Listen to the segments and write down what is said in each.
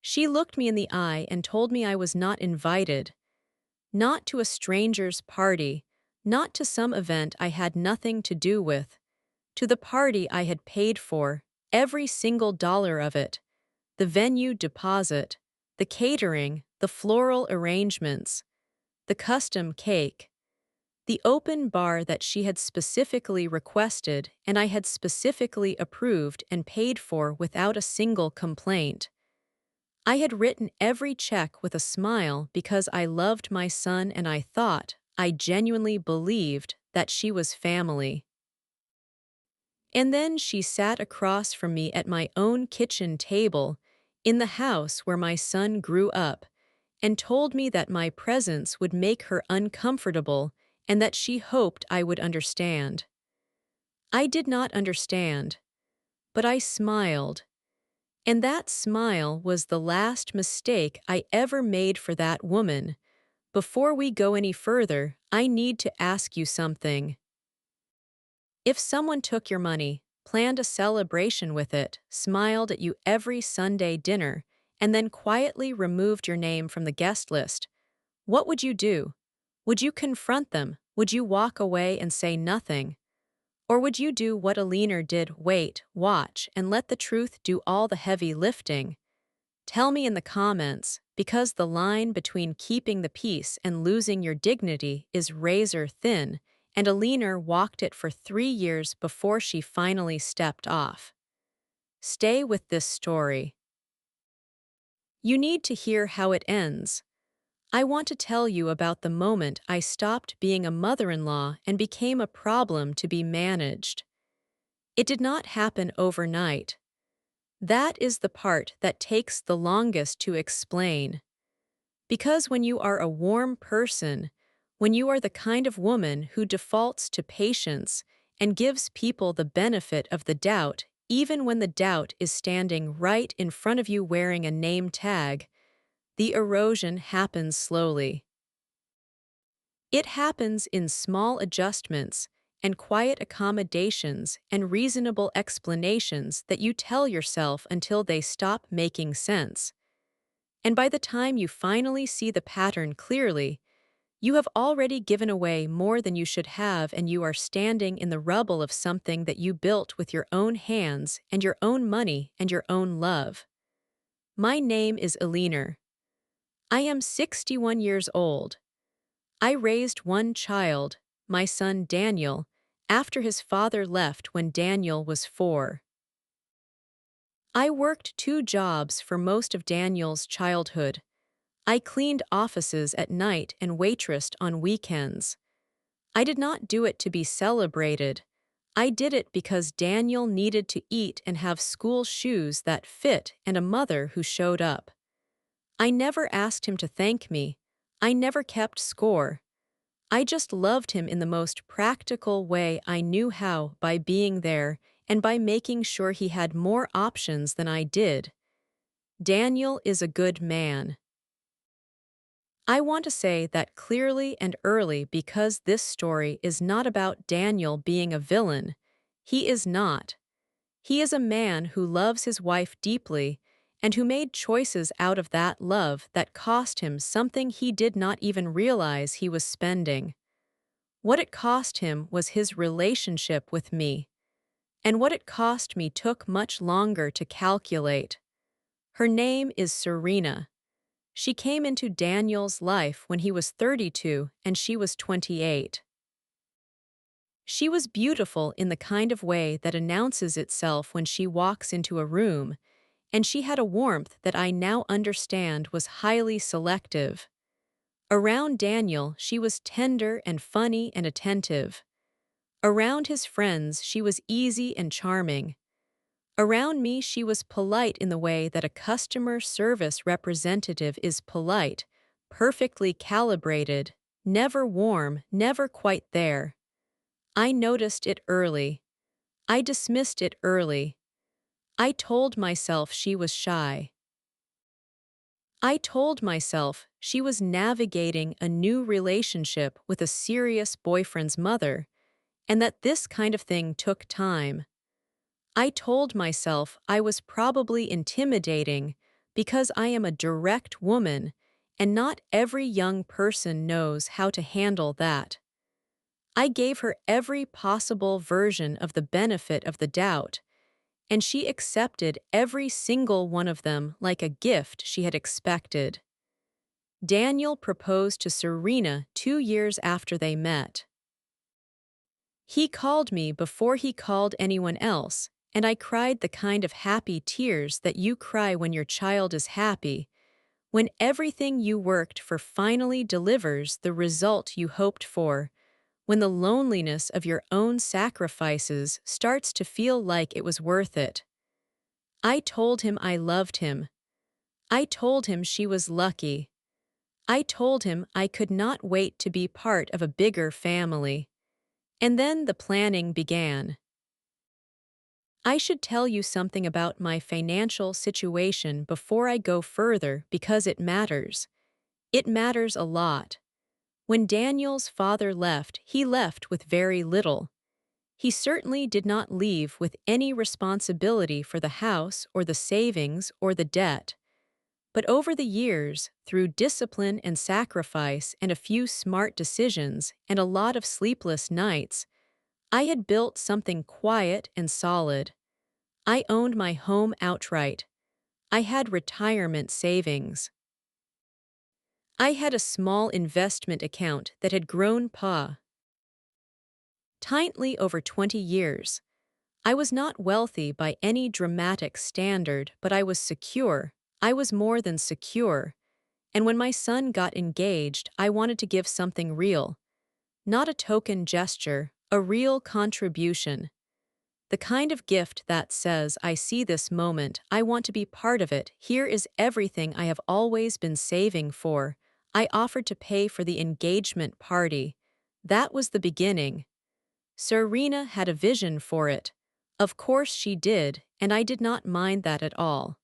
She looked me in the eye and told me I was not invited, not to a stranger's party, not to some event I had nothing to do with, to the party I had paid for, every single dollar of it, the venue deposit, the catering, the floral arrangements, the custom cake, the open bar that she had specifically requested and I had specifically approved and paid for without a single complaint. I had written every check with a smile because I loved my son and I genuinely believed that she was family. And then she sat across from me at my own kitchen table, in the house where my son grew up, and told me that my presence would make her uncomfortable and that she hoped I would understand. I did not understand, but I smiled. And that smile was the last mistake I ever made for that woman. Before we go any further, I need to ask you something. If someone took your money, planned a celebration with it, smiled at you every Sunday dinner, and then quietly removed your name from the guest list, what would you do? Would you confront them? Would you walk away and say nothing? Or would you do what Eleanor did, wait, watch, and let the truth do all the heavy lifting? Tell me in the comments, because the line between keeping the peace and losing your dignity is razor thin, and Eleanor walked it for 3 years before she finally stepped off. Stay with this story. You need to hear how it ends. I want to tell you about the moment I stopped being a mother-in-law and became a problem to be managed. It did not happen overnight. That is the part that takes the longest to explain. Because when you are a warm person, when you are the kind of woman who defaults to patience and gives people the benefit of the doubt, even when the doubt is standing right in front of you wearing a name tag, the erosion happens slowly. It happens in small adjustments and quiet accommodations and reasonable explanations that you tell yourself until they stop making sense. And by the time you finally see the pattern clearly, you have already given away more than you should have, and you are standing in the rubble of something that you built with your own hands and your own money and your own love. My name is Eleanor. I am 61 years old. I raised one child, my son Daniel, after his father left when Daniel was 4. I worked 2 jobs for most of Daniel's childhood. I cleaned offices at night and waitressed on weekends. I did not do it to be celebrated. I did it because Daniel needed to eat and have school shoes that fit and a mother who showed up. I never asked him to thank me. I never kept score. I just loved him in the most practical way I knew how, by being there and by making sure he had more options than I did. Daniel is a good man. I want to say that clearly and early because this story is not about Daniel being a villain. He is not. He is a man who loves his wife deeply and who made choices out of that love that cost him something he did not even realize he was spending. What it cost him was his relationship with me, and what it cost me took much longer to calculate. Her name is Serena. She came into Daniel's life when he was 32 and she was 28. She was beautiful in the kind of way that announces itself when she walks into a room, and she had a warmth that I now understand was highly selective. Around Daniel, she was tender and funny and attentive. Around his friends, she was easy and charming. Around me, she was polite in the way that a customer service representative is polite, perfectly calibrated, never warm, never quite there. I noticed it early. I dismissed it early. I told myself she was shy. I told myself she was navigating a new relationship with a serious boyfriend's mother, and that this kind of thing took time. I told myself I was probably intimidating because I am a direct woman, and not every young person knows how to handle that. I gave her every possible version of the benefit of the doubt, and she accepted every single one of them like a gift she had expected. Daniel proposed to Serena 2 years after they met. He called me before he called anyone else, and I cried the kind of happy tears that you cry when your child is happy, when everything you worked for finally delivers the result you hoped for, when the loneliness of your own sacrifices starts to feel like it was worth it. I told him I loved him. I told him she was lucky. I told him I could not wait to be part of a bigger family. And then the planning began. I should tell you something about my financial situation before I go further because it matters. It matters a lot. When Daniel's father left, he left with very little. He certainly did not leave with any responsibility for the house or the savings or the debt. But over the years, through discipline and sacrifice and a few smart decisions and a lot of sleepless nights, I had built something quiet and solid. I owned my home outright. I had retirement savings. I had a small investment account that had grown tightly over 20 years. I was not wealthy by any dramatic standard, but I was secure. I was more than secure. And when my son got engaged, I wanted to give something real. Not a token gesture, a real contribution. The kind of gift that says, I see this moment, I want to be part of it, here is everything I have always been saving for. I offered to pay for the engagement party. That was the beginning. Serena had a vision for it. Of course she did, and I did not mind that at all.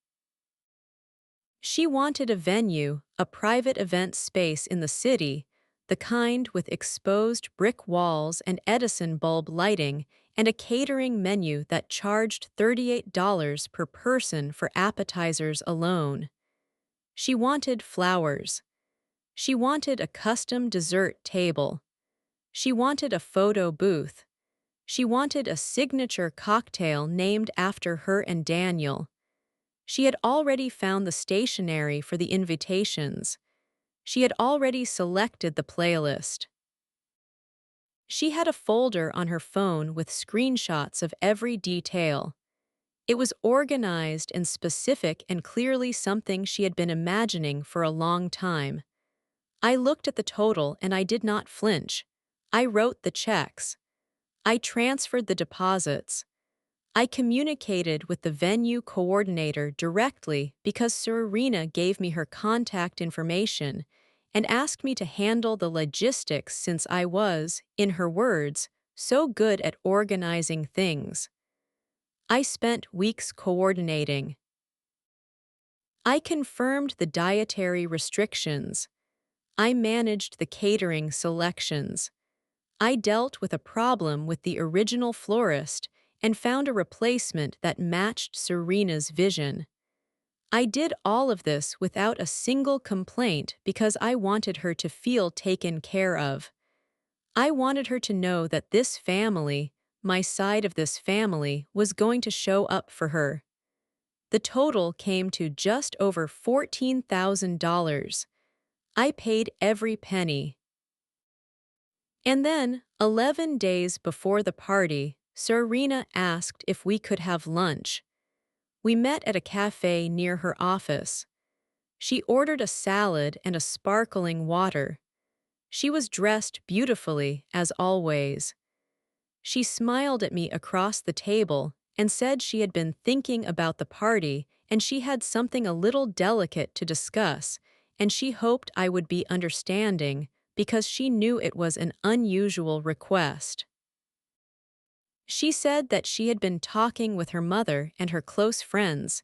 She wanted a venue, a private event space in the city, the kind with exposed brick walls and Edison bulb lighting, and a catering menu that charged $38 per person for appetizers alone. She wanted flowers. She wanted a custom dessert table. She wanted a photo booth. She wanted a signature cocktail named after her and Daniel. She had already found the stationery for the invitations. She had already selected the playlist. She had a folder on her phone with screenshots of every detail. It was organized and specific and clearly something she had been imagining for a long time. I looked at the total and I did not flinch. I wrote the checks. I transferred the deposits. I communicated with the venue coordinator directly because Serena gave me her contact information and asked me to handle the logistics since I was, in her words, so good at organizing things. I spent weeks coordinating. I confirmed the dietary restrictions. I managed the catering selections. I dealt with a problem with the original florist and found a replacement that matched Serena's vision. I did all of this without a single complaint because I wanted her to feel taken care of. I wanted her to know that this family, my side of this family, was going to show up for her. The total came to just over $14,000. I paid every penny. And then, 11 days before the party, Serena asked if we could have lunch. We met at a cafe near her office. She ordered a salad and a sparkling water. She was dressed beautifully, as always. She smiled at me across the table and said she had been thinking about the party and she had something a little delicate to discuss, and she hoped I would be understanding because she knew it was an unusual request. She said that she had been talking with her mother and her close friends,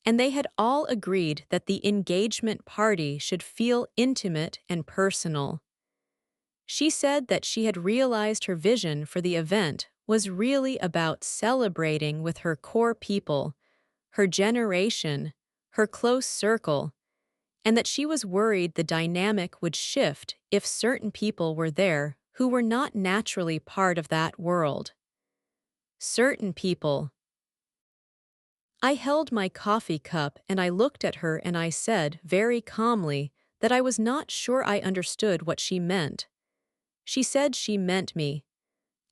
and they had all agreed that the engagement party should feel intimate and personal. She said that she had realized her vision for the event was really about celebrating with her core people, her generation, her close circle, and that she was worried the dynamic would shift if certain people were there who were not naturally part of that world. Certain people. I held my coffee cup and I looked at her and I said very calmly that I was not sure I understood what she meant. She said she meant me,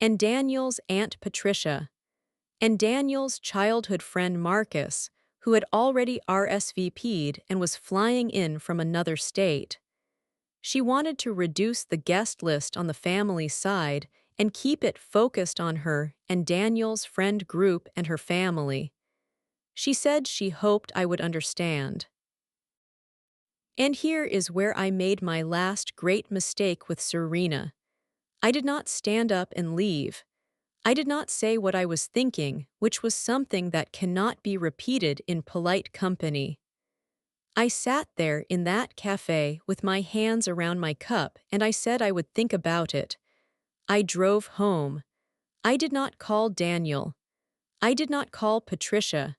and Daniel's Aunt Patricia, and Daniel's childhood friend Marcus, who had already RSVP'd and was flying in from another state. She wanted to reduce the guest list on the family side and keep it focused on her and Daniel's friend group and her family. She said she hoped I would understand. And here is where I made my last great mistake with Serena. I did not stand up and leave. I did not say what I was thinking, which was something that cannot be repeated in polite company. I sat there in that cafe with my hands around my cup and I said I would think about it. I drove home. I did not call Daniel. I did not call Patricia.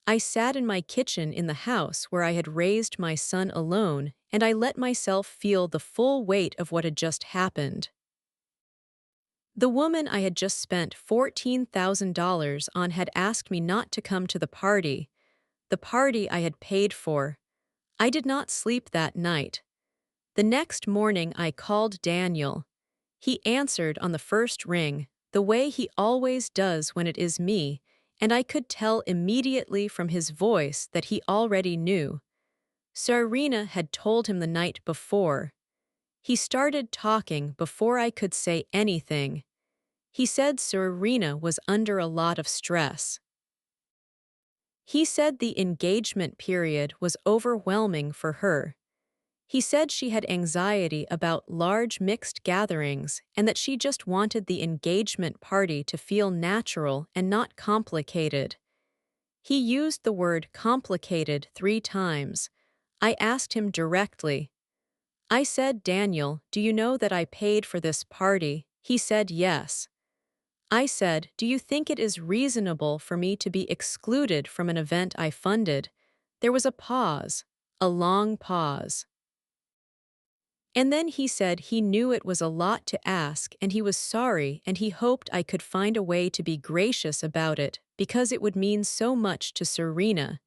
I sat in my kitchen in the house where I had raised my son alone and I let myself feel the full weight of what had just happened. The woman I had just spent $14,000 on had asked me not to come to the party I had paid for. I did not sleep that night. The next morning I called Daniel. He answered on the first ring, the way he always does when it is me, and I could tell immediately from his voice that he already knew. Serena had told him the night before. He started talking before I could say anything. He said Serena was under a lot of stress. He said the engagement period was overwhelming for her. He said she had anxiety about large mixed gatherings and that she just wanted the engagement party to feel natural and not complicated. He used the word complicated 3 times. I asked him directly. I said, Daniel, do you know that I paid for this party? He said yes. I said, do you think it is reasonable for me to be excluded from an event I funded? There was a pause, a long pause. And then he said he knew it was a lot to ask and he was sorry and he hoped I could find a way to be gracious about it because it would mean so much to Serena.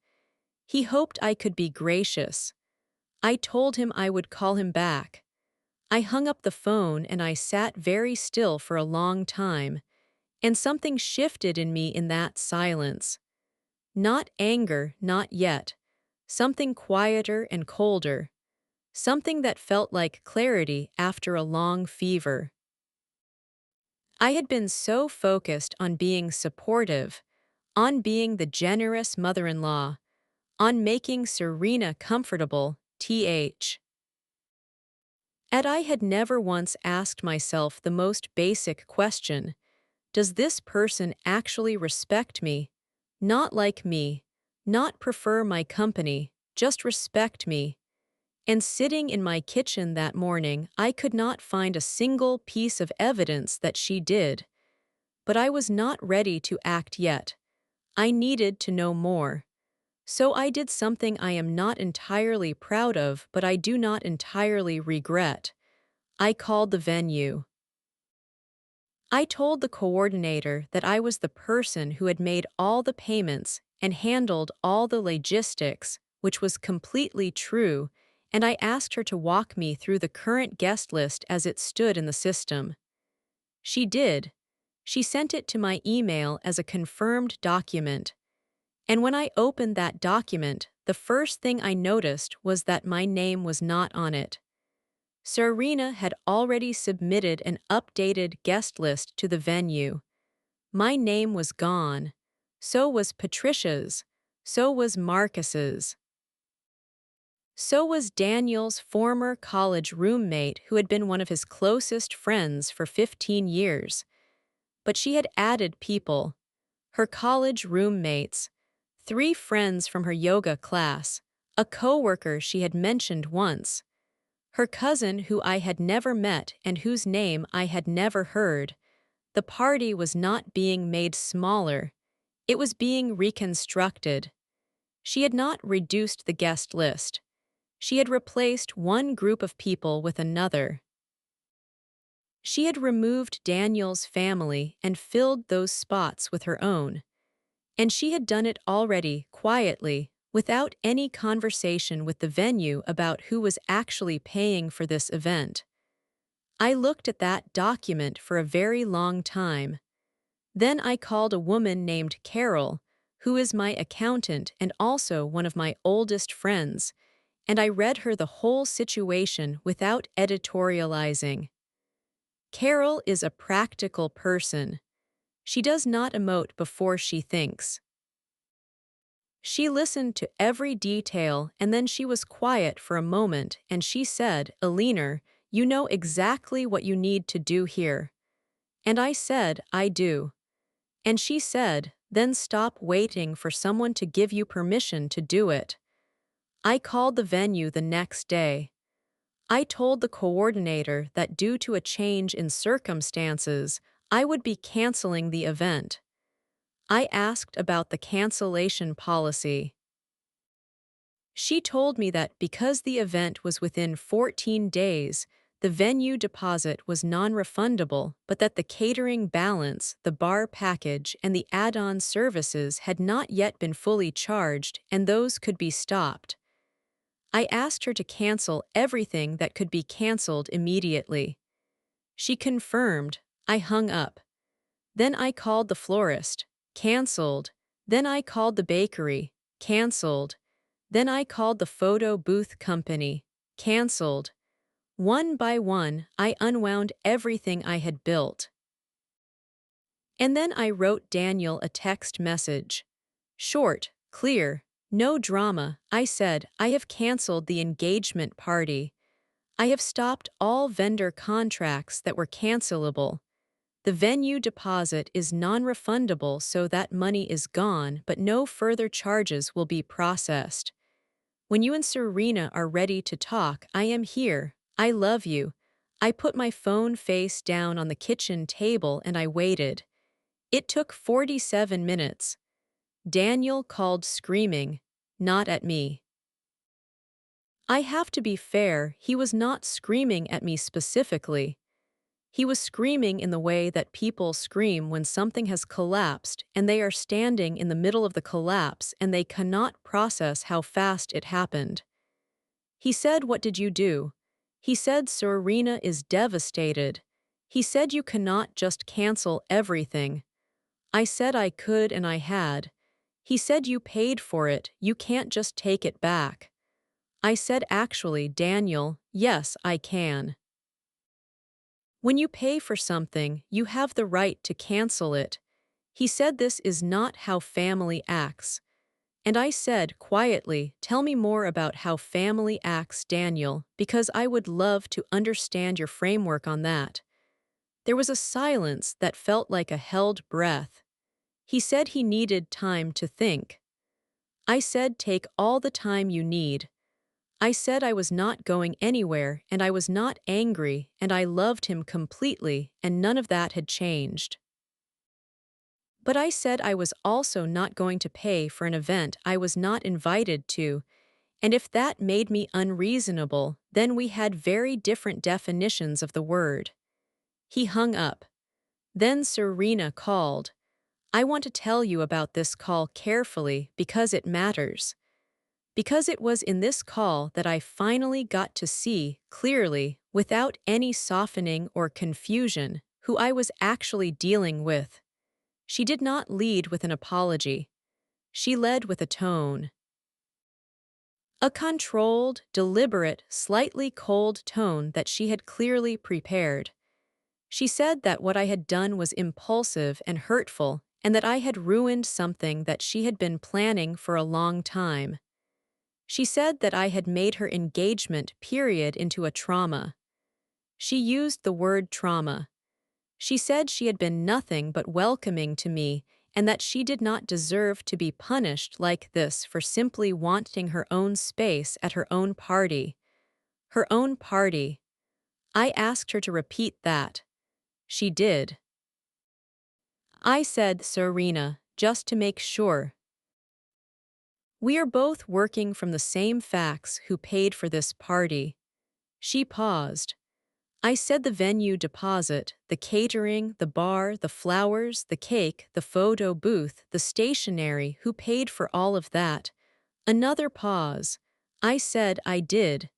He hoped I could be gracious. I told him I would call him back. I hung up the phone and I sat very still for a long time, and something shifted in me in that silence. Not anger, not yet. Something quieter and colder. Something that felt like clarity after a long fever. I had been so focused on being supportive, on being the generous mother-in-law, on making Serena comfortable, and I had never once asked myself the most basic question: does this person actually respect me? Not like me, not prefer my company, just respect me. And sitting in my kitchen that morning, I could not find a single piece of evidence that she did. But I was not ready to act yet. I needed to know more. So I did something I am not entirely proud of, but I do not entirely regret. I called the venue. I told the coordinator that I was the person who had made all the payments and handled all the logistics, which was completely true, and I asked her to walk me through the current guest list as it stood in the system. She did. She sent it to my email as a confirmed document. And when I opened that document, the first thing I noticed was that my name was not on it. Serena had already submitted an updated guest list to the venue. My name was gone. So was Patricia's. So was Marcus's. So was Daniel's former college roommate who had been one of his closest friends for 15 years. But she had added people. Her college roommates, 3 friends from her yoga class, a coworker she had mentioned once, her cousin who I had never met and whose name I had never heard. The party was not being made smaller. It was being reconstructed. She had not reduced the guest list. She had replaced one group of people with another. She had removed Daniel's family and filled those spots with her own. And she had done it already, quietly, without any conversation with the venue about who was actually paying for this event. I looked at that document for a very long time. Then I called a woman named Carol, who is my accountant and also one of my oldest friends, and I read her the whole situation without editorializing. Carol is a practical person. She does not emote before she thinks. She listened to every detail and then she was quiet for a moment and she said, "Eleanor, you know exactly what you need to do here." And I said, "I do." And she said, "Then stop waiting for someone to give you permission to do it." I called the venue the next day. I told the coordinator that due to a change in circumstances, I would be canceling the event. I asked about the cancellation policy. She told me that because the event was within 14 days, the venue deposit was non-refundable, but that the catering balance, the bar package, and the add-on services had not yet been fully charged and those could be stopped. I asked her to cancel everything that could be canceled immediately. She confirmed. I hung up. Then I called the florist. Cancelled. Then I called the bakery. Cancelled. Then I called the photo booth company. Cancelled. One by one, I unwound everything I had built. And then I wrote Daniel a text message. Short, clear, no drama. I said, "I have cancelled the engagement party. I have stopped all vendor contracts that were cancelable. The venue deposit is non-refundable, so that money is gone, but no further charges will be processed. When you and Serena are ready to talk, I am here. I love you." I put my phone face down on the kitchen table and I waited. It took 47 minutes. Daniel called screaming, not at me. I have to be fair, he was not screaming at me specifically. He was screaming in the way that people scream when something has collapsed and they are standing in the middle of the collapse and they cannot process how fast it happened. He said, "What did you do?" He said, "Serena is devastated." He said, "You cannot just cancel everything." I said I could and I had. He said, "You paid for it, you can't just take it back." I said, "Actually, Daniel, yes, I can. When you pay for something, you have the right to cancel it." He said, "This is not how family acts." And I said quietly, "Tell me more about how family acts, Daniel, because I would love to understand your framework on that." There was a silence that felt like a held breath. He said he needed time to think. I said, "Take all the time you need." I said I was not going anywhere and I was not angry and I loved him completely and none of that had changed. But I said I was also not going to pay for an event I was not invited to, and if that made me unreasonable, then we had very different definitions of the word. He hung up. Then Serena called. "I want to tell you about this call carefully because it matters." Because it was in this call that I finally got to see, clearly, without any softening or confusion, who I was actually dealing with. She did not lead with an apology. She led with a tone. A controlled, deliberate, slightly cold tone that she had clearly prepared. She said that what I had done was impulsive and hurtful, and that I had ruined something that she had been planning for a long time. She said that I had made her engagement period into a trauma. She used the word trauma. She said she had been nothing but welcoming to me and that she did not deserve to be punished like this for simply wanting her own space at her own party. Her own party. I asked her to repeat that. She did. I said, "Serena, just to make sure." We are both working from the same facts who paid for this party. She paused. I said the venue deposit, the catering, the bar, the flowers, the cake, the photo booth, the stationery, who paid for all of that. Another pause. I said I did.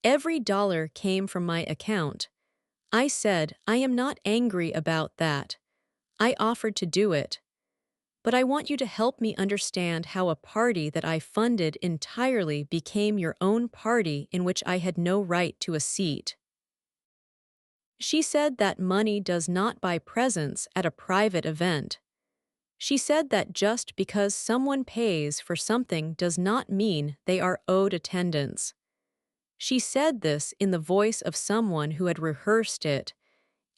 Every dollar came from my account. I said I am not angry about that. I offered to do it. But I want you to help me understand how a party that I funded entirely became your own party in which I had no right to a seat. She said that money does not buy presents at a private event. She said that just because someone pays for something does not mean they are owed attendance. She said this in the voice of someone who had rehearsed it,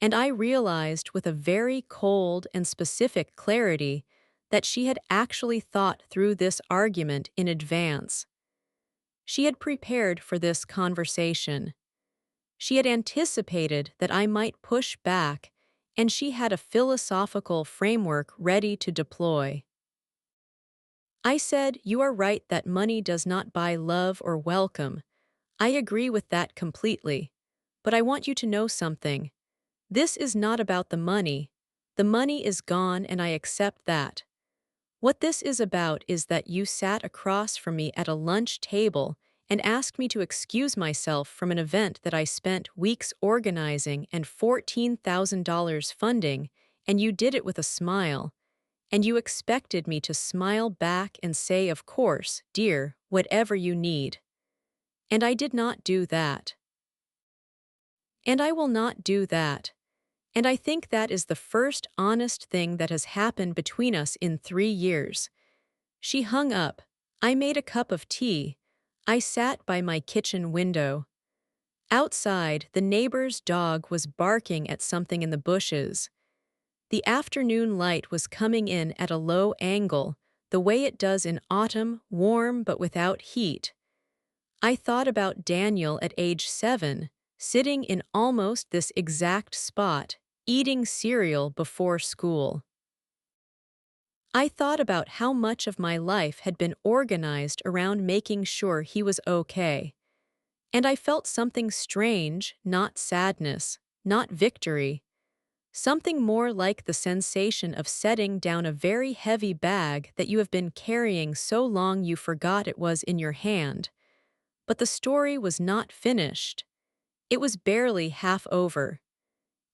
and I realized with a very cold and specific clarity that she had actually thought through this argument in advance. She had prepared for this conversation. She had anticipated that I might push back, and she had a philosophical framework ready to deploy. I said, "You are right that money does not buy love or welcome. I agree with that completely. But I want you to know something. This is not about the money. The money is gone and I accept that. What this is about is that you sat across from me at a lunch table and asked me to excuse myself from an event that I spent weeks organizing and $14,000 funding, and you did it with a smile. And you expected me to smile back and say, of course, dear, whatever you need. And I did not do that. And I will not do that. And I think that is the first honest thing that has happened between us in 3 years." She hung up. I made a cup of tea. I sat by my kitchen window. Outside, the neighbor's dog was barking at something in the bushes. The afternoon light was coming in at a low angle, the way it does in autumn, warm but without heat. I thought about Daniel at age 7, sitting in almost this exact spot, eating cereal before school. I thought about how much of my life had been organized around making sure he was okay. And I felt something strange, not sadness, not victory. Something more like the sensation of setting down a very heavy bag that you have been carrying so long you forgot it was in your hand. But the story was not finished. It was barely half over.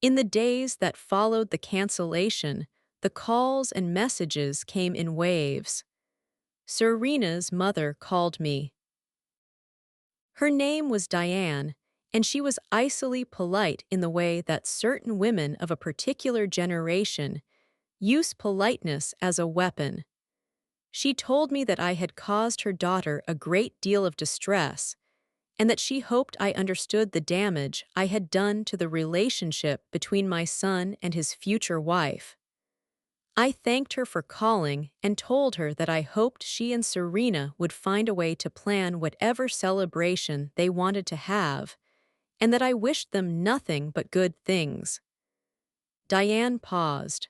In the days that followed the cancellation, the calls and messages came in waves. Serena's mother called me. Her name was Diane, and she was icily polite in the way that certain women of a particular generation use politeness as a weapon. She told me that I had caused her daughter a great deal of distress, and that she hoped I understood the damage I had done to the relationship between my son and his future wife. I thanked her for calling and told her that I hoped she and Serena would find a way to plan whatever celebration they wanted to have, and that I wished them nothing but good things. Diane paused.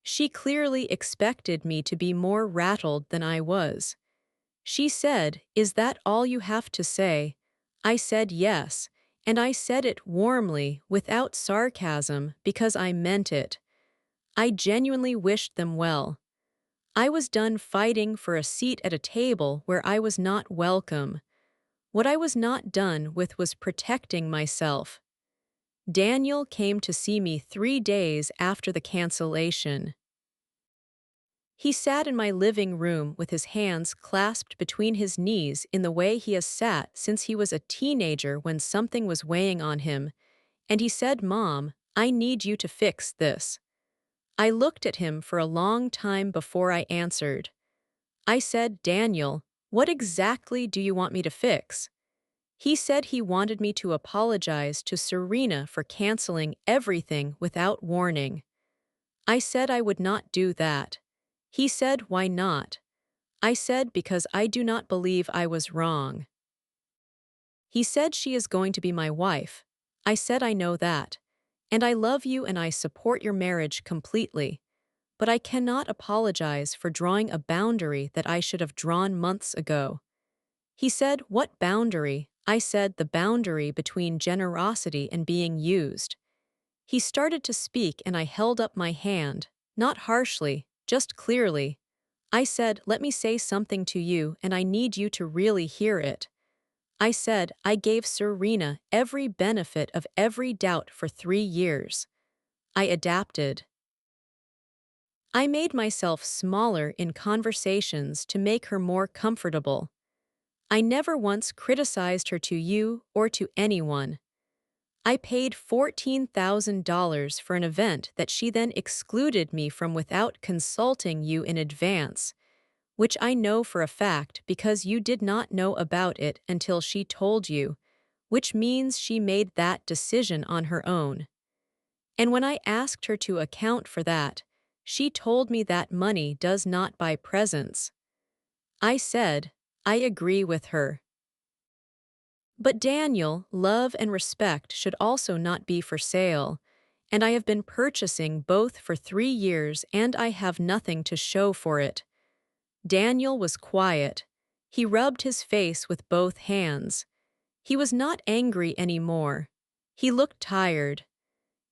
She clearly expected me to be more rattled than I was. She said, "Is that all you have to say?" I said yes, and I said it warmly, without sarcasm, because I meant it. I genuinely wished them well. I was done fighting for a seat at a table where I was not welcome. What I was not done with was protecting myself. Daniel came to see me 3 days after the cancellation. He sat in my living room with his hands clasped between his knees in the way he has sat since he was a teenager when something was weighing on him, and he said, "Mom, I need you to fix this." I looked at him for a long time before I answered. I said, "Daniel, what exactly do you want me to fix?" He said he wanted me to apologize to Serena for canceling everything without warning. I said I would not do that. He said, "Why not?" I said, "Because I do not believe I was wrong." He said, "She is going to be my wife." I said, "I know that. And I love you and I support your marriage completely. but I cannot apologize for drawing a boundary that I should have drawn months ago. He said, "What boundary?" I said, "The boundary between generosity and being used." He started to speak and I held up my hand, not harshly, just clearly. I said, "Let me say something to you and I need you to really hear it." I said, "I gave Serena every benefit of every doubt for 3 years. I adapted. I made myself smaller in conversations to make her more comfortable. I never once criticized her to you or to anyone. I paid $14,000 for an event that she then excluded me from without consulting you in advance, which I know for a fact because you did not know about it until she told you, which means she made that decision on her own. And when I asked her to account for that, she told me that money does not buy presents. I said, I agree with her. But Daniel, love and respect should also not be for sale, and I have been purchasing both for 3 years and I have nothing to show for it. Daniel was quiet. He rubbed his face with both hands. He was not angry anymore. He looked tired.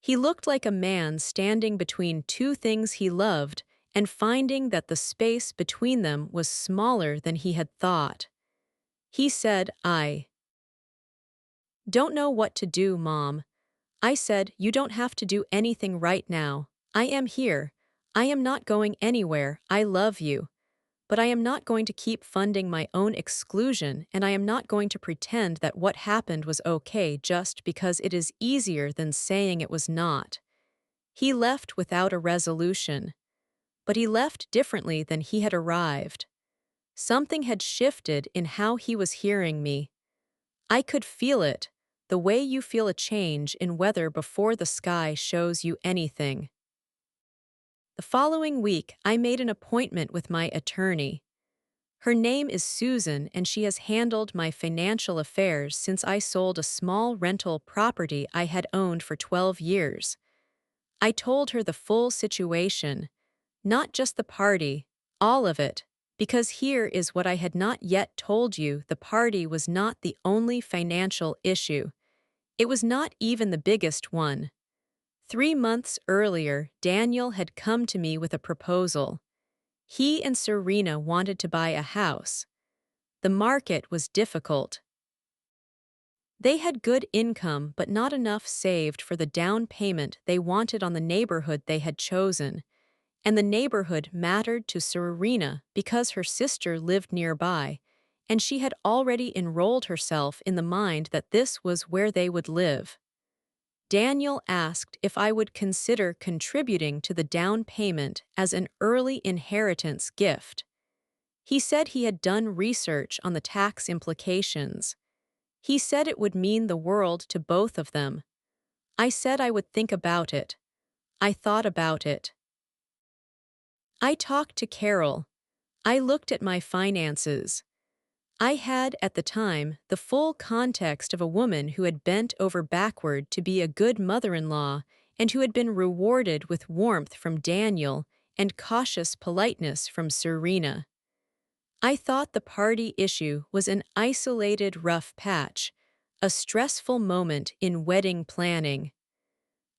He looked like a man standing between two things he loved and finding that the space between them was smaller than he had thought. He said, "I don't know what to do, Mom." I said, "You don't have to do anything right now. I am here. I am not going anywhere. I love you. But I am not going to keep funding my own exclusion, and I am not going to pretend that what happened was okay just because it is easier than saying it was not." He left without a resolution. But he left differently than he had arrived. Something had shifted in how he was hearing me. I could feel it, the way you feel a change in weather before the sky shows you anything. The following week, I made an appointment with my attorney. Her name is Susan and she has handled my financial affairs since I sold a small rental property I had owned for 12 years. I told her the full situation, not just the party, all of it, because here is what I had not yet told you: the party was not the only financial issue. It was not even the biggest one. 3 months earlier, Daniel had come to me with a proposal. He and Serena wanted to buy a house. The market was difficult. They had good income but not enough saved for the down payment they wanted on the neighborhood they had chosen, and the neighborhood mattered to Serena because her sister lived nearby, and she had already enrolled herself in the mind that this was where they would live. Daniel asked if I would consider contributing to the down payment as an early inheritance gift. He said he had done research on the tax implications. He said it would mean the world to both of them. I said I would think about it. I thought about it. I talked to Carol. I looked at my finances. I had, at the time, the full context of a woman who had bent over backward to be a good mother-in-law and who had been rewarded with warmth from Daniel and cautious politeness from Serena. I thought the party issue was an isolated rough patch, a stressful moment in wedding planning.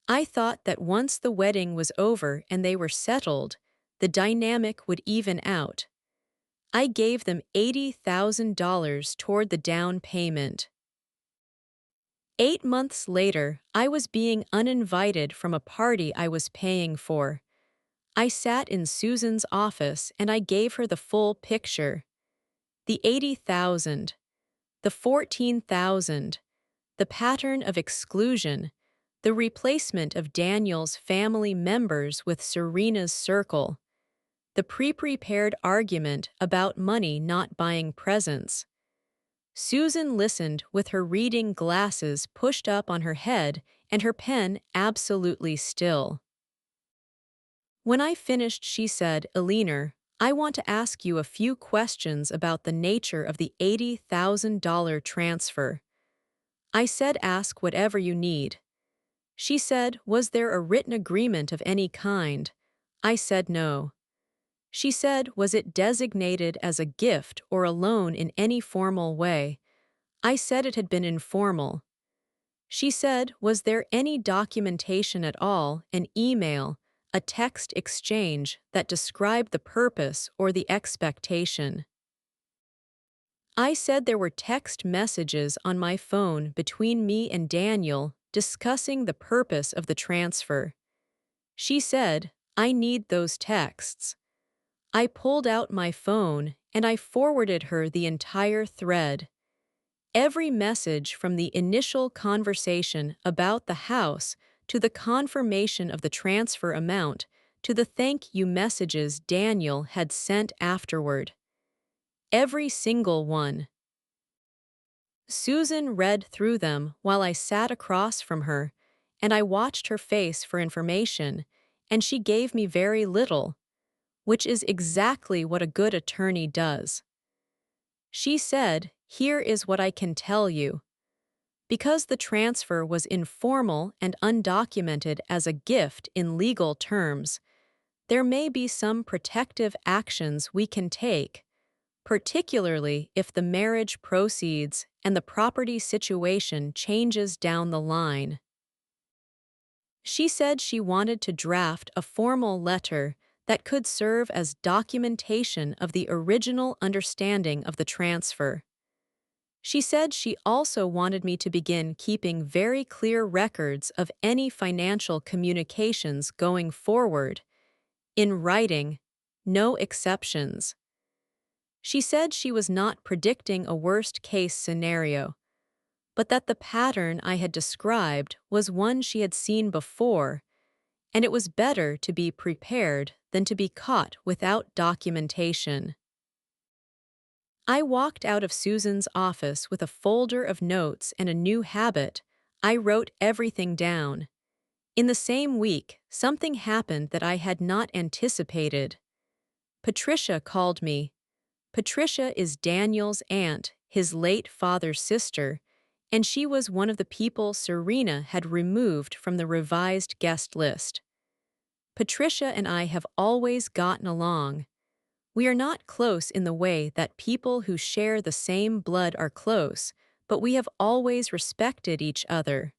I thought that once the wedding was over and they were settled, the dynamic would even out. I gave them $80,000 toward the down payment. 8 months later, I was being uninvited from a party I was paying for. I sat in Susan's office and I gave her the full picture. The 80,000, the 14,000, the pattern of exclusion, the replacement of Daniel's family members with Serena's circle, the pre-prepared argument about money not buying presents. Susan listened with her reading glasses pushed up on her head and her pen absolutely still. When I finished, she said, "Eleanor, I want to ask you a few questions about the nature of the $80,000 transfer." I said, "Ask whatever you need." She said, "Was there a written agreement of any kind?" I said no. She said, was it designated as a gift or a loan in any formal way? I said it had been informal. She said, was there any documentation at all, an email, a text exchange that described the purpose or the expectation? I said there were text messages on my phone between me and Daniel discussing the purpose of the transfer. She said, I need those texts. I pulled out my phone and I forwarded her the entire thread. Every message from the initial conversation about the house to the confirmation of the transfer amount to the thank you messages Daniel had sent afterward. Every single one. Susan read through them while I sat across from her, and I watched her face for information, and she gave me very little, which is exactly what a good attorney does. She said, here is what I can tell you. Because the transfer was informal and undocumented as a gift in legal terms, there may be some protective actions we can take, particularly if the marriage proceeds and the property situation changes down the line. She said she wanted to draft a formal letter that could serve as documentation of the original understanding of the transfer. She said she also wanted me to begin keeping very clear records of any financial communications going forward, in writing, no exceptions. She said she was not predicting a worst-case scenario, but that the pattern I had described was one she had seen before, and it was better to be prepared than to be caught without documentation. I walked out of Susan's office with a folder of notes and a new habit. I wrote everything down. In the same week, something happened that I had not anticipated. Patricia called me. Patricia is Daniel's aunt, his late father's sister, and she was one of the people Serena had removed from the revised guest list. Patricia and I have always gotten along. We are not close in the way that people who share the same blood are close, but we have always respected each other.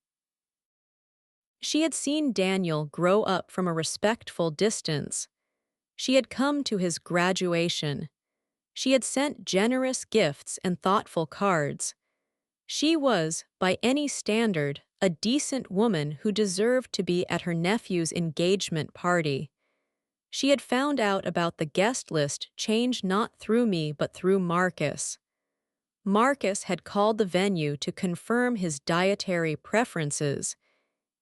She had seen Daniel grow up from a respectful distance. She had come to his graduation. She had sent generous gifts and thoughtful cards. She was, by any standard, a decent woman who deserved to be at her nephew's engagement party. She had found out about the guest list change not through me but through Marcus. Marcus had called the venue to confirm his dietary preferences.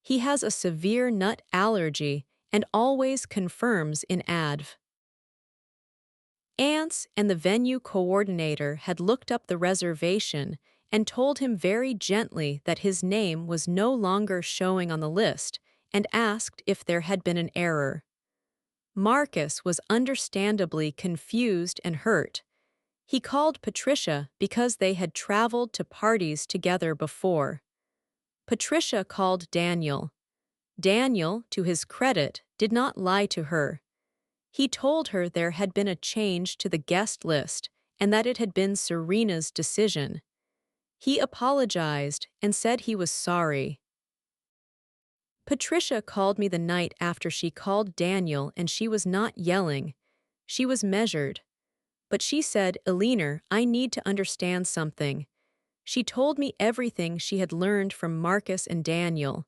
He has a severe nut allergy and always confirms in adv. Ants and the venue coordinator had looked up the reservation and told him very gently that his name was no longer showing on the list and asked if there had been an error. Marcus was understandably confused and hurt. He called Patricia because they had traveled to parties together before. Patricia called Daniel. Daniel, to his credit, did not lie to her. He told her there had been a change to the guest list and that it had been Serena's decision. He apologized and said he was sorry. Patricia called me the night after she called Daniel and she was not yelling. She was measured. But she said, Eleanor, I need to understand something. She told me everything she had learned from Marcus and Daniel.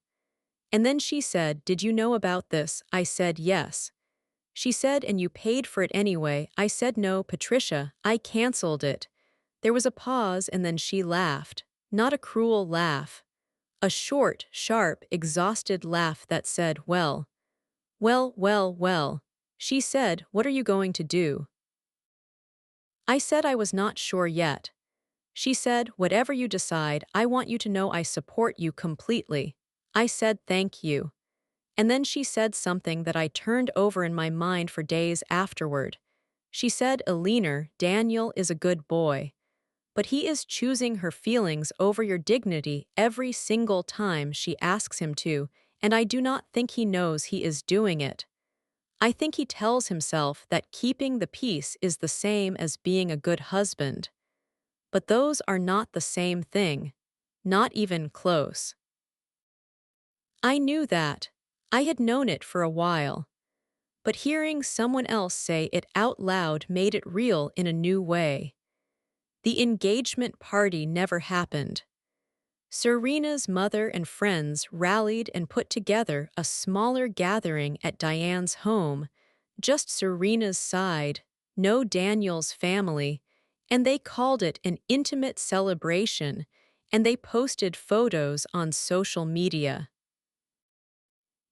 And then she said, did you know about this? I said yes. She said, and you paid for it anyway. I said no, Patricia, I canceled it. There was a pause and then she laughed. Not a cruel laugh. A short, sharp, exhausted laugh that said, well. Well, well, well. She said, what are you going to do? I said I was not sure yet. She said, whatever you decide, I want you to know I support you completely. I said thank you. And then she said something that I turned over in my mind for days afterward. She said, Eleanor, Daniel is a good boy. But he is choosing her feelings over your dignity every single time she asks him to, and I do not think he knows he is doing it. I think he tells himself that keeping the peace is the same as being a good husband. But those are not the same thing, not even close. I knew that. I had known it for a while. But hearing someone else say it out loud made it real in a new way. The engagement party never happened. Serena's mother and friends rallied and put together a smaller gathering at Diane's home, just Serena's side, no Daniel's family, and they called it an intimate celebration, and they posted photos on social media.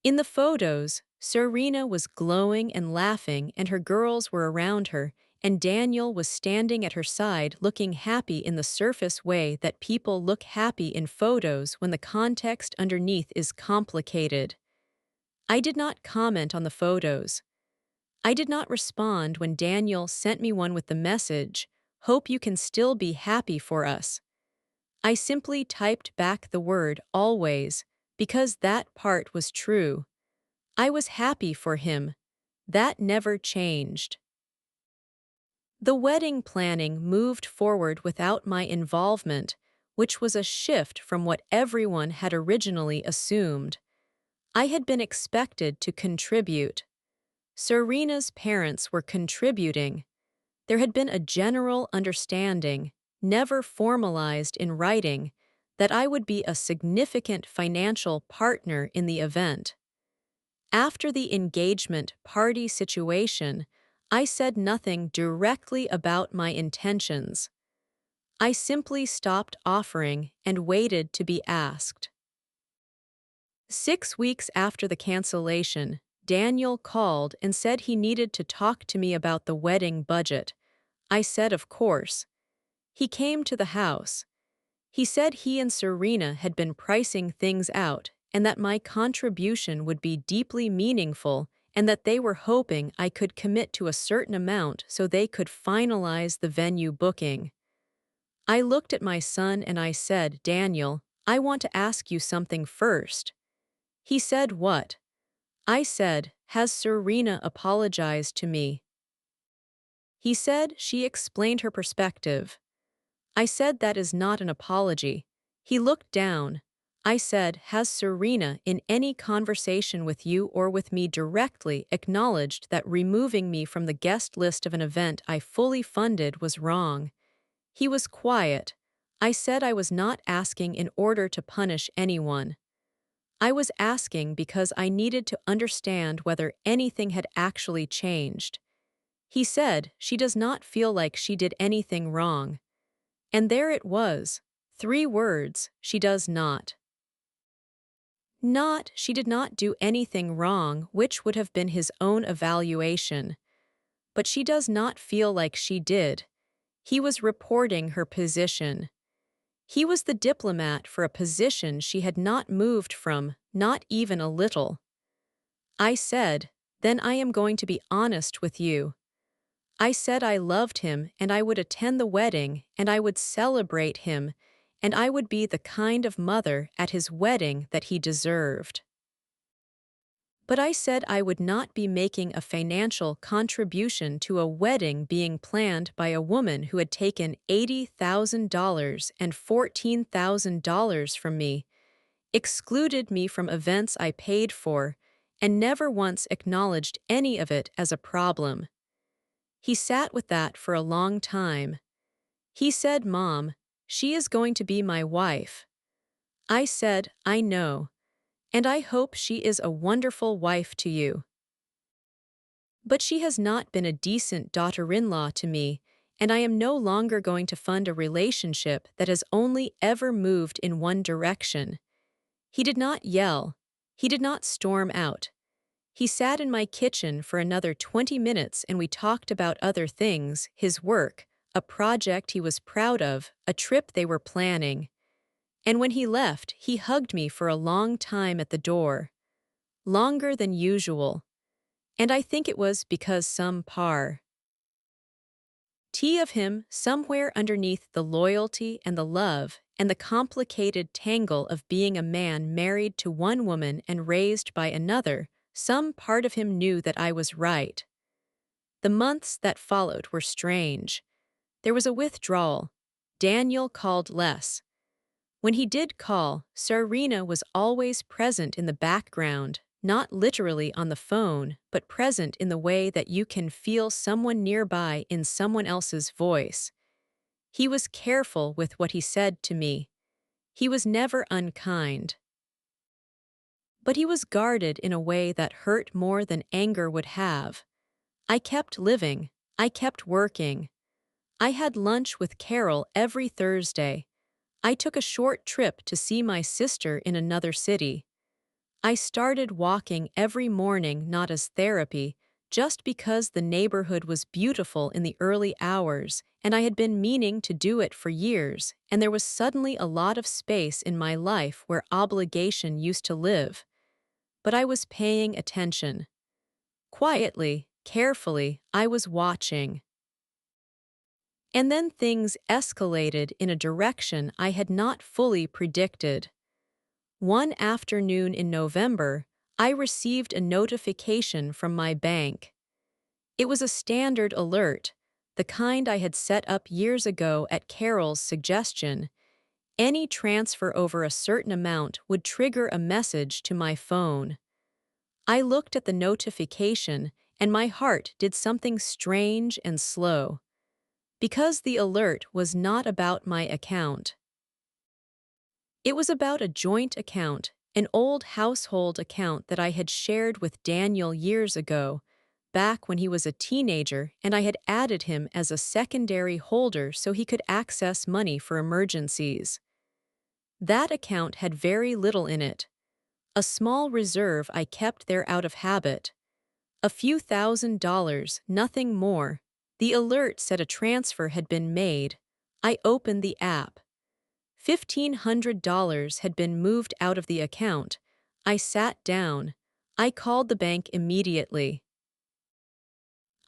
In the photos, Serena was glowing and laughing, and her girls were around her, and Daniel was standing at her side looking happy in the surface way that people look happy in photos when the context underneath is complicated. I did not comment on the photos. I did not respond when Daniel sent me one with the message, "Hope you can still be happy for us." I simply typed back the word "always" because that part was true. I was happy for him. That never changed. The wedding planning moved forward without my involvement, which was a shift from what everyone had originally assumed. I had been expected to contribute. Serena's parents were contributing. There had been a general understanding, never formalized in writing, that I would be a significant financial partner in the event. After the engagement party situation, I said nothing directly about my intentions. I simply stopped offering and waited to be asked. 6 weeks after the cancellation, Daniel called and said he needed to talk to me about the wedding budget. I said of course. He came to the house. He said he and Serena had been pricing things out and that my contribution would be deeply meaningful and that they were hoping I could commit to a certain amount so they could finalize the venue booking. I looked at my son and I said, "Daniel, I want to ask you something first." He said, "What?" I said, "Has Serena apologized to me?" He said she explained her perspective. I said that is not an apology. He looked down. I said, "Has Serena, in any conversation with you or with me directly, acknowledged that removing me from the guest list of an event I fully funded was wrong?" He was quiet. I said I was not asking in order to punish anyone. I was asking because I needed to understand whether anything had actually changed. He said she does not feel like she did anything wrong. And there it was, 3 words, she does not. Not, she did not do anything wrong, which would have been his own evaluation. But she does not feel like she did. He was reporting her position. He was the diplomat for a position she had not moved from, not even a little. I said, "Then I am going to be honest with you." I said I loved him and I would attend the wedding and I would celebrate him and I would be the kind of mother at his wedding that he deserved. But I said I would not be making a financial contribution to a wedding being planned by a woman who had taken $80,000 and $14,000 from me, excluded me from events I paid for, and never once acknowledged any of it as a problem. He sat with that for a long time. He said, "Mom, she is going to be my wife." I said, "I know. And I hope she is a wonderful wife to you. But she has not been a decent daughter-in-law to me, and I am no longer going to fund a relationship that has only ever moved in one direction." He did not yell. He did not storm out. He sat in my kitchen for another 20 minutes and we talked about other things, his work, a project he was proud of, a trip they were planning. And when he left, he hugged me for a long time at the door. Longer than usual. And I think it was because some T of him somewhere underneath the loyalty and the love and the complicated tangle of being a man married to one woman and raised by another, Some part of him knew that I was right. The months that followed were strange. There was a withdrawal. Daniel called less. When he did call, Serena was always present in the background, not literally on the phone, but present in the way that you can feel someone nearby in someone else's voice. He was careful with what he said to me. He was never unkind. But he was guarded in a way that hurt more than anger would have. I kept living. I kept working. I had lunch with Carol every Thursday. I took a short trip to see my sister in another city. I started walking every morning not as therapy, just because the neighborhood was beautiful in the early hours, and I had been meaning to do it for years, and there was suddenly a lot of space in my life where obligation used to live. But I was paying attention. Quietly, carefully, I was watching. And then things escalated in a direction I had not fully predicted. One afternoon in November, I received a notification from my bank. It was a standard alert, the kind I had set up years ago at Carol's suggestion. Any transfer over a certain amount would trigger a message to my phone. I looked at the notification, and my heart did something strange and slow. Because the alert was not about my account. It was about a joint account, an old household account that I had shared with Daniel years ago, back when he was a teenager, and I had added him as a secondary holder so he could access money for emergencies. That account had very little in it. A small reserve I kept there out of habit. A few $1,000s, nothing more. The alert said a transfer had been made. I opened the app. $1,500 had been moved out of the account. I sat down. I called the bank immediately.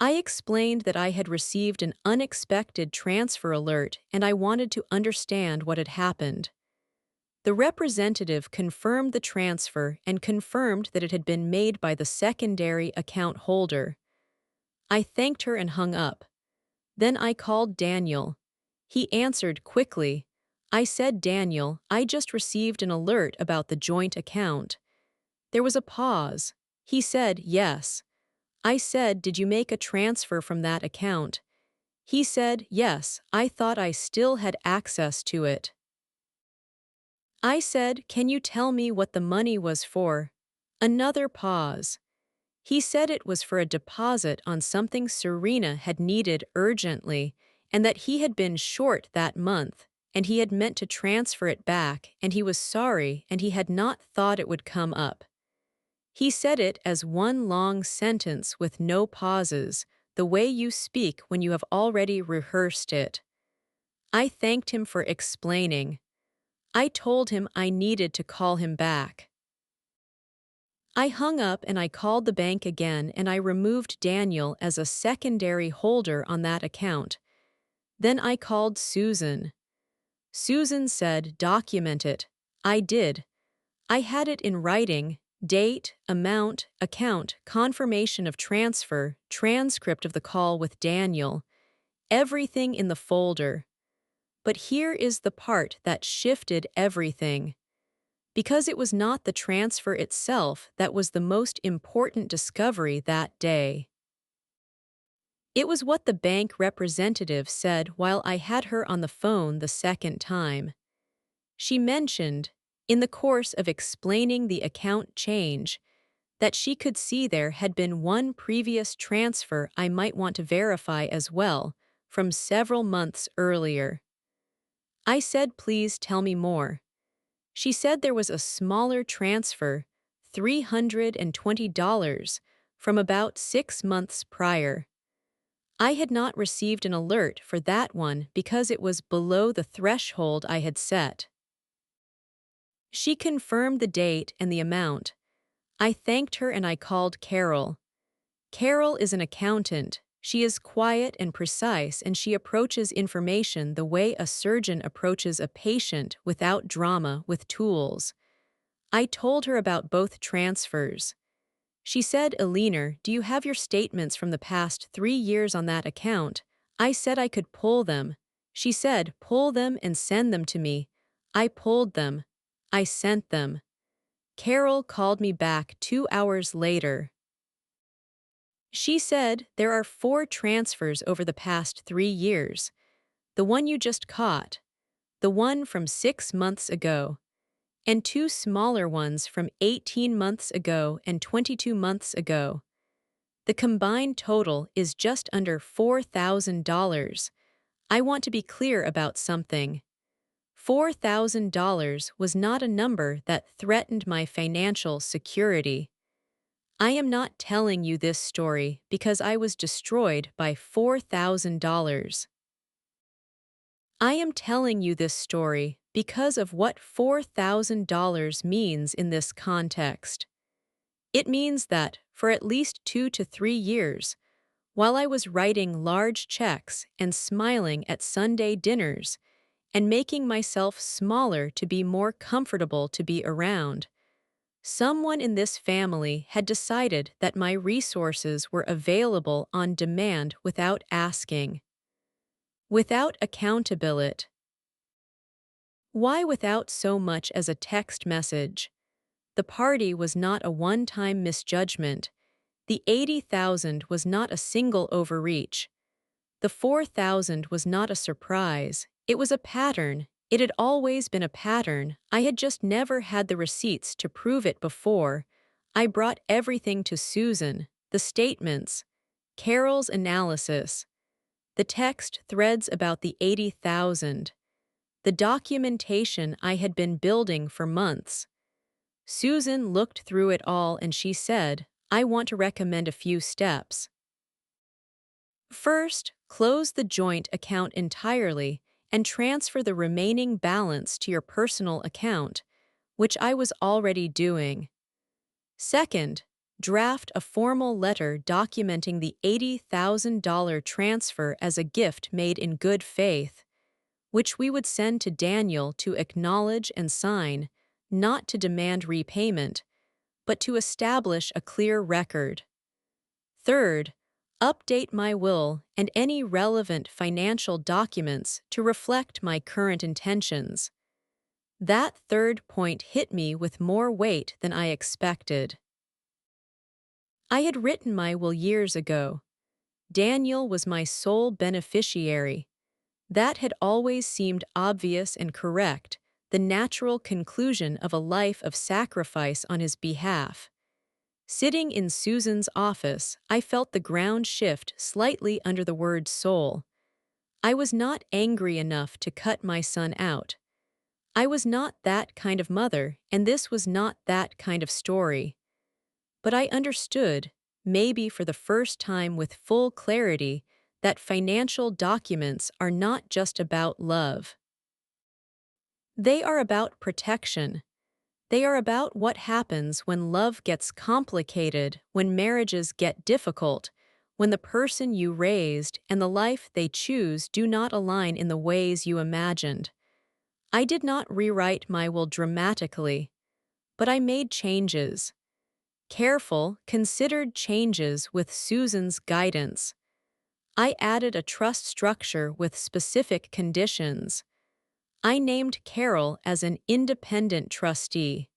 I explained that I had received an unexpected transfer alert and I wanted to understand what had happened. The representative confirmed the transfer and confirmed that it had been made by the secondary account holder. I thanked her and hung up. Then I called Daniel. He answered quickly. I said, "Daniel, I just received an alert about the joint account." There was a pause. He said, "Yes." I said, "Did you make a transfer from that account?" He said, "Yes, I thought I still had access to it." I said, "Can you tell me what the money was for?" Another pause. He said it was for a deposit on something Serena had needed urgently, and that he had been short that month, and he had meant to transfer it back, and he was sorry, and he had not thought it would come up. He said it as one long sentence with no pauses, the way you speak when you have already rehearsed it. I thanked him for explaining. I told him I needed to call him back. I hung up and I called the bank again and I removed Daniel as a secondary holder on that account. Then I called Susan. Susan said, "Document it." I did. I had it in writing, date, amount, account, confirmation of transfer, transcript of the call with Daniel, everything in the folder. But here is the part that shifted everything. Because it was not the transfer itself that was the most important discovery that day. It was what the bank representative said while I had her on the phone the second time. She mentioned, in the course of explaining the account change, that she could see there had been one previous transfer I might want to verify as well, from several months earlier. I said, "Please tell me more." She said there was a smaller transfer, $320, from about 6 months prior. I had not received an alert for that one because it was below the threshold I had set. She confirmed the date and the amount. I thanked her and I called Carol. Carol is an accountant. She is quiet and precise and she approaches information the way a surgeon approaches a patient without drama with tools. I told her about both transfers. She said, Eleanor, do you have your statements from the past 3 years on that account? I said I could pull them. She said, pull them and send them to me. I pulled them. I sent them. Carol called me back 2 hours later. She said, there are 4 transfers over the past 3 years. The one you just caught, the one from 6 months ago, and 2 smaller ones from 18 months ago and 22 months ago. The combined total is just under $4,000. I want to be clear about something. $4,000 was not a number that threatened my financial security. I am not telling you this story because I was destroyed by $4,000. I am telling you this story because of what $4,000 means in this context. It means that, for at least 2 to 3 years, while I was writing large checks and smiling at Sunday dinners and making myself smaller to be more comfortable to be around, someone in this family had decided that my resources were available on demand without asking. Without accountability. Why without so much as a text message? The party was not a one-time misjudgment. The 80,000 was not a single overreach. The 4,000 was not a surprise. It was a pattern. It had always been a pattern. I had just never had the receipts to prove it before. I brought everything to Susan, the statements, Carol's analysis, the text threads about the 80,000, the documentation I had been building for months. Susan looked through it all and she said, I want to recommend a few steps. First, close the joint account entirely and transfer the remaining balance to your personal account, which I was already doing. Second, draft a formal letter documenting the $80,000 transfer as a gift made in good faith, which we would send to Daniel to acknowledge and sign, not to demand repayment, but to establish a clear record. Third, update my will and any relevant financial documents to reflect my current intentions. That third point hit me with more weight than I expected. I had written my will years ago. Daniel was my sole beneficiary. That had always seemed obvious and correct, the natural conclusion of a life of sacrifice on his behalf. Sitting in Susan's office, I felt the ground shift slightly under the word soul. I was not angry enough to cut my son out. I was not that kind of mother, and this was not that kind of story. But I understood, maybe for the first time with full clarity, that financial documents are not just about love. They are about protection. They are about what happens when love gets complicated, when marriages get difficult, when the person you raised and the life they choose do not align in the ways you imagined. I did not rewrite my will dramatically, but I made changes. Careful, considered changes with Susan's guidance. I added a trust structure with specific conditions. I named Carol as an independent trustee.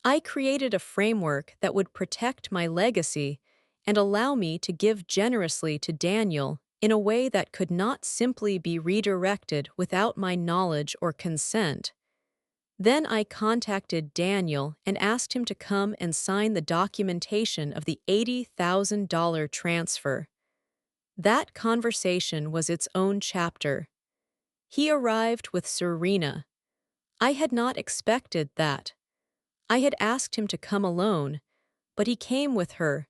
I created a framework that would protect my legacy and allow me to give generously to Daniel in a way that could not simply be redirected without my knowledge or consent. Then I contacted Daniel and asked him to come and sign the documentation of the $80,000 transfer. That conversation was its own chapter. He arrived with Serena. I had not expected that. I had asked him to come alone, but he came with her,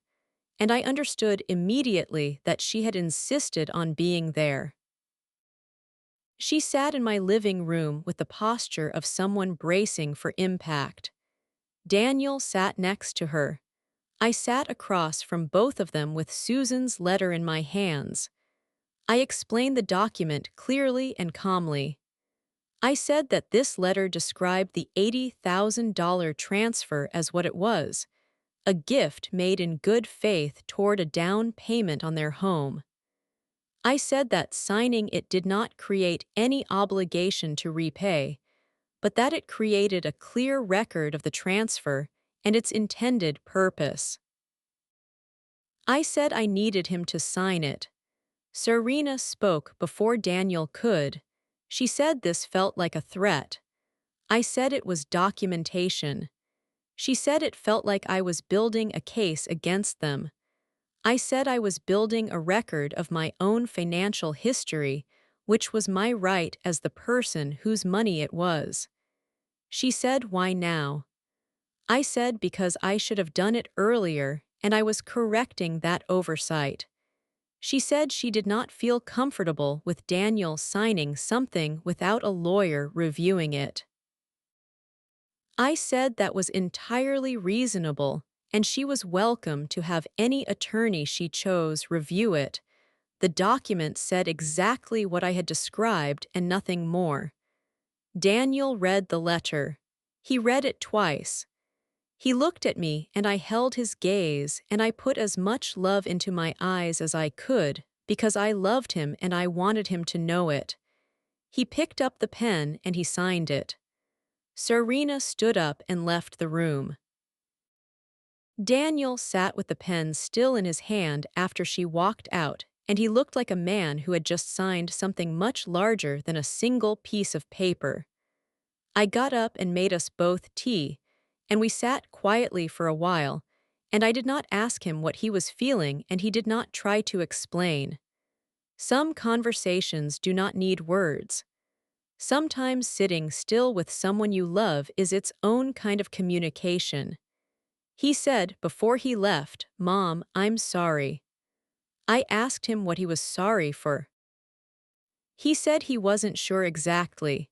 and I understood immediately that she had insisted on being there. She sat in my living room with the posture of someone bracing for impact. Daniel sat next to her. I sat across from both of them with Susan's letter in my hands. I explained the document clearly and calmly. I said that this letter described the $80,000 transfer as what it was, a gift made in good faith toward a down payment on their home. I said that signing it did not create any obligation to repay, but that it created a clear record of the transfer and its intended purpose. I said I needed him to sign it. Serena spoke before Daniel could. She said this felt like a threat. I said it was documentation. She said it felt like I was building a case against them. I said I was building a record of my own financial history, which was my right as the person whose money it was. She said, "Why now?" I said because I should have done it earlier, and I was correcting that oversight. She said she did not feel comfortable with Daniel signing something without a lawyer reviewing it. I said that was entirely reasonable, and she was welcome to have any attorney she chose review it. The document said exactly what I had described and nothing more. Daniel read the letter. He read it twice. He looked at me, and I held his gaze, and I put as much love into my eyes as I could, because I loved him and I wanted him to know it. He picked up the pen and he signed it. Serena stood up and left the room. Daniel sat with the pen still in his hand after she walked out, and he looked like a man who had just signed something much larger than a single piece of paper. I got up and made us both tea, and we sat quietly for a while, and I did not ask him what he was feeling, and he did not try to explain. Some conversations do not need words. Sometimes sitting still with someone you love is its own kind of communication. He said before he left, "Mom, I'm sorry." I asked him what he was sorry for. He said he wasn't sure exactly.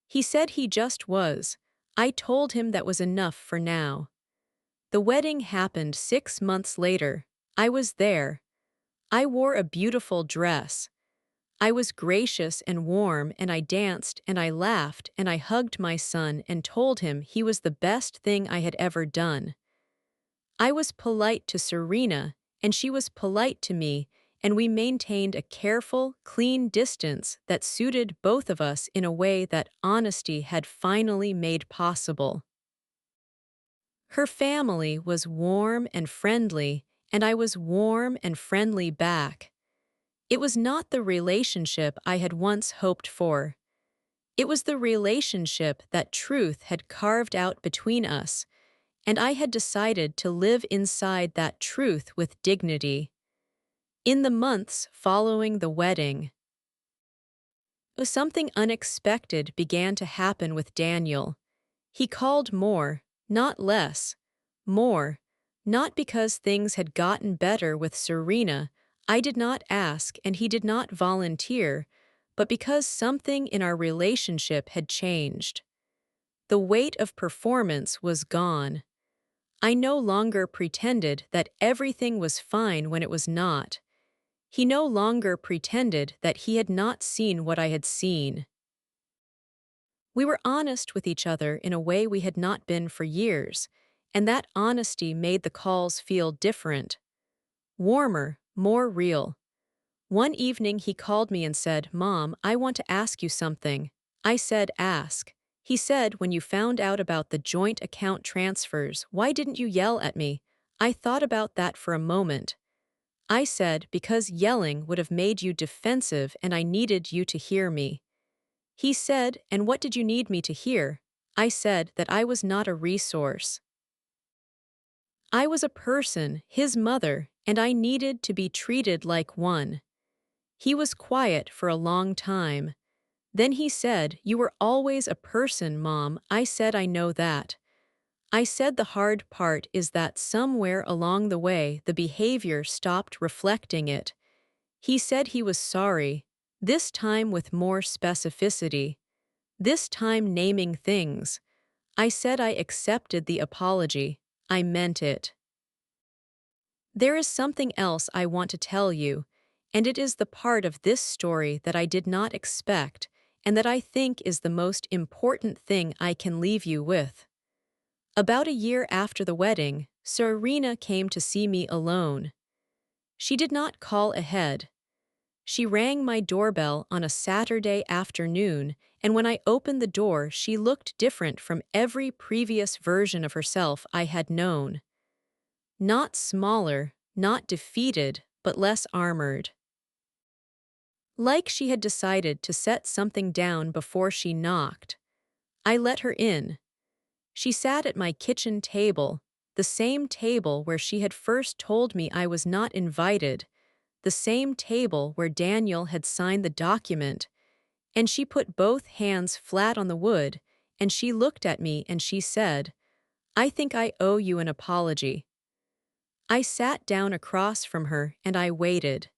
He said he just was. I told him that was enough for now. The wedding happened 6 months later. I was there. I wore a beautiful dress. I was gracious and warm, and I danced and I laughed and I hugged my son and told him he was the best thing I had ever done. I was polite to Serena, and she was polite to me, and we maintained a careful, clean distance that suited both of us in a way that honesty had finally made possible. Her family was warm and friendly, and I was warm and friendly back. It was not the relationship I had once hoped for. It was the relationship that truth had carved out between us, and I had decided to live inside that truth with dignity. In the months following the wedding, something unexpected began to happen with Daniel. He called more, not less. More, not because things had gotten better with Serena. I did not ask and he did not volunteer, but because something in our relationship had changed. The weight of performance was gone. I no longer pretended that everything was fine when it was not. He no longer pretended that he had not seen what I had seen. We were honest with each other in a way we had not been for years, and that honesty made the calls feel different. Warmer, more real. One evening he called me and said, "Mom, I want to ask you something." I said, "Ask." He said, "When you found out about the joint account transfers, why didn't you yell at me?" I thought about that for a moment. I said, "Because yelling would have made you defensive and I needed you to hear me." He said, "And what did you need me to hear?" I said that I was not a resource. I was a person, his mother, and I needed to be treated like one. He was quiet for a long time. Then he said, "You were always a person, Mom." I said, "I know that." I said the hard part is that somewhere along the way the behavior stopped reflecting it. He said he was sorry, this time with more specificity, this time naming things. I said I accepted the apology. I meant it. There is something else I want to tell you, and it is the part of this story that I did not expect and that I think is the most important thing I can leave you with. About a year after the wedding, Serena came to see me alone. She did not call ahead. She rang my doorbell on a Saturday afternoon, and when I opened the door, she looked different from every previous version of herself I had known. Not smaller, not defeated, but less armored. Like she had decided to set something down before she knocked. I let her in. She sat at my kitchen table, the same table where she had first told me I was not invited, the same table where Daniel had signed the document, and she put both hands flat on the wood, and she looked at me and she said, "I think I owe you an apology." I sat down across from her and I waited.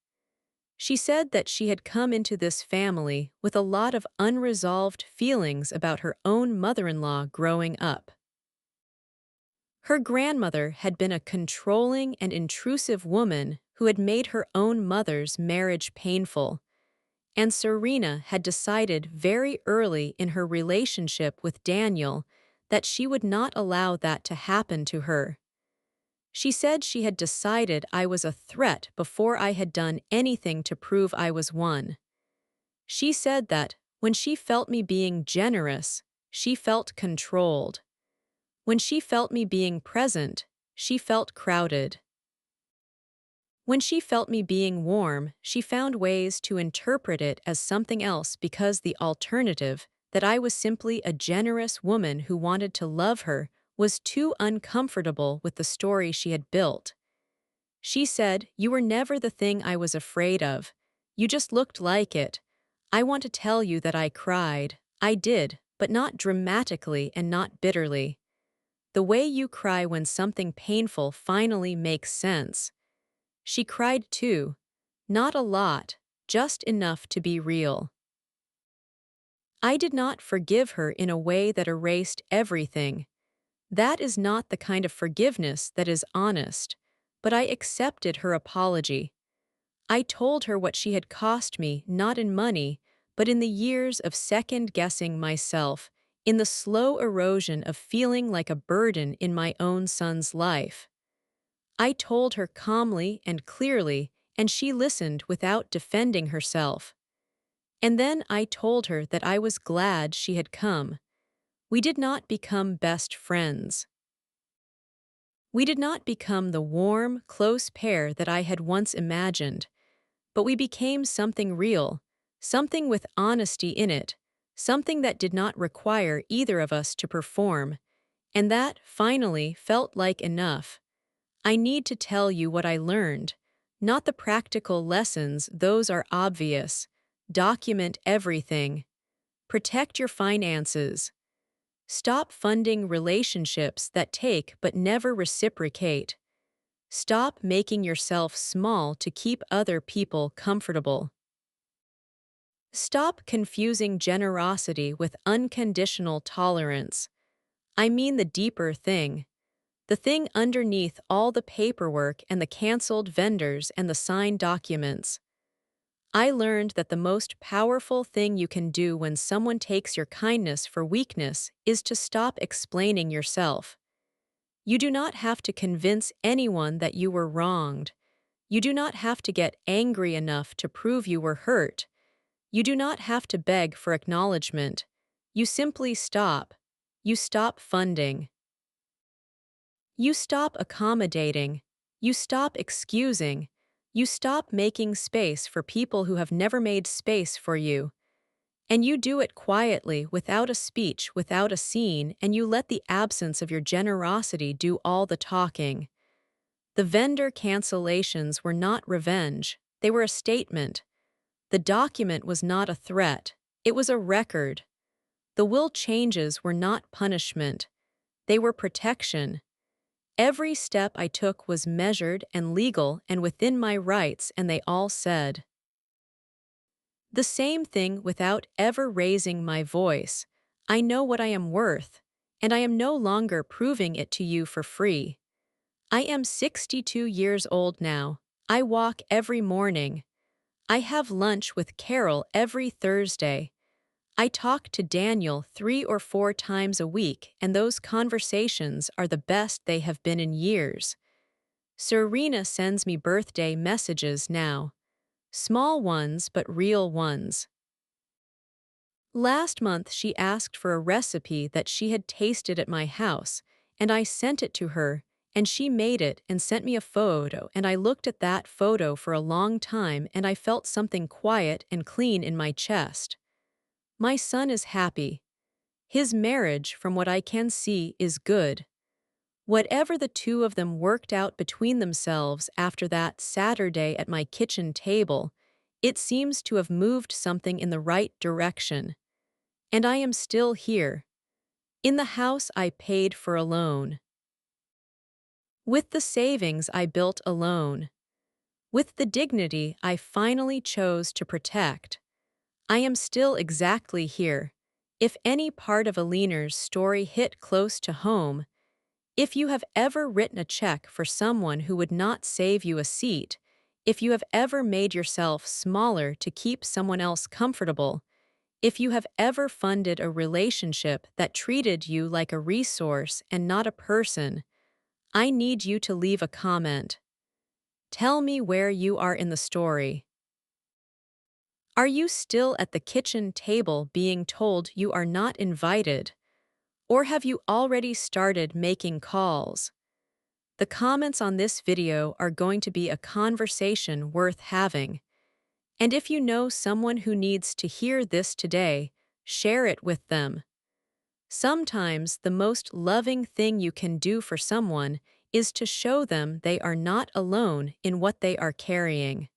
She said that she had come into this family with a lot of unresolved feelings about her own mother-in-law growing up. Her grandmother had been a controlling and intrusive woman who had made her own mother's marriage painful, and Serena had decided very early in her relationship with Daniel that she would not allow that to happen to her. She said she had decided I was a threat before I had done anything to prove I was one. She said that, when she felt me being generous, she felt controlled. When she felt me being present, she felt crowded. When she felt me being warm, she found ways to interpret it as something else because the alternative, that I was simply a generous woman who wanted to love her, was too uncomfortable with the story she had built. She said, "You were never the thing I was afraid of. You just looked like it. I want to tell you that I cried. I did, but not dramatically and not bitterly. The way you cry when something painful finally makes sense." She cried too. Not a lot, just enough to be real. I did not forgive her in a way that erased everything. That is not the kind of forgiveness that is honest, but I accepted her apology. I told her what she had cost me, not in money, but in the years of second-guessing myself, in the slow erosion of feeling like a burden in my own son's life. I told her calmly and clearly, and she listened without defending herself. And then I told her that I was glad she had come. We did not become best friends. We did not become the warm, close pair that I had once imagined, but we became something real, something with honesty in it, something that did not require either of us to perform, and that, finally, felt like enough. I need to tell you what I learned, not the practical lessons, those are obvious. Document everything. Protect your finances. Stop funding relationships that take but never reciprocate. Stop making yourself small to keep other people comfortable. Stop confusing generosity with unconditional tolerance. I mean the deeper thing. The thing underneath all the paperwork and the canceled vendors and the signed documents. I learned that the most powerful thing you can do when someone takes your kindness for weakness is to stop explaining yourself. You do not have to convince anyone that you were wronged. You do not have to get angry enough to prove you were hurt. You do not have to beg for acknowledgement. You simply stop. You stop funding. You stop accommodating. You stop excusing. You stop making space for people who have never made space for you. And you do it quietly, without a speech, without a scene, and you let the absence of your generosity do all the talking. The vendor cancellations were not revenge, they were a statement. The document was not a threat, it was a record. The will changes were not punishment, they were protection. Every step I took was measured and legal and within my rights, and they all said the same thing without ever raising my voice. I know what I am worth, and I am no longer proving it to you for free. I am 62 years old now. I walk every morning. I have lunch with Carol every Thursday. I talk to Daniel 3 or 4 times a week, and those conversations are the best they have been in years. Serena sends me birthday messages now. Small ones, but real ones. Last month, she asked for a recipe that she had tasted at my house, and I sent it to her, and she made it and sent me a photo, and I looked at that photo for a long time and I felt something quiet and clean in my chest. My son is happy. His marriage, from what I can see, is good. Whatever the two of them worked out between themselves after that Saturday at my kitchen table, it seems to have moved something in the right direction. And I am still here, in the house I paid for alone. With the savings I built alone. With the dignity I finally chose to protect. I am still exactly here. If any part of Eleanor's story hit close to home, if you have ever written a check for someone who would not save you a seat, if you have ever made yourself smaller to keep someone else comfortable, if you have ever funded a relationship that treated you like a resource and not a person, I need you to leave a comment. Tell me where you are in the story. Are you still at the kitchen table being told you are not invited? Or have you already started making calls? The comments on this video are going to be a conversation worth having. And if you know someone who needs to hear this today, share it with them. Sometimes the most loving thing you can do for someone is to show them they are not alone in what they are carrying.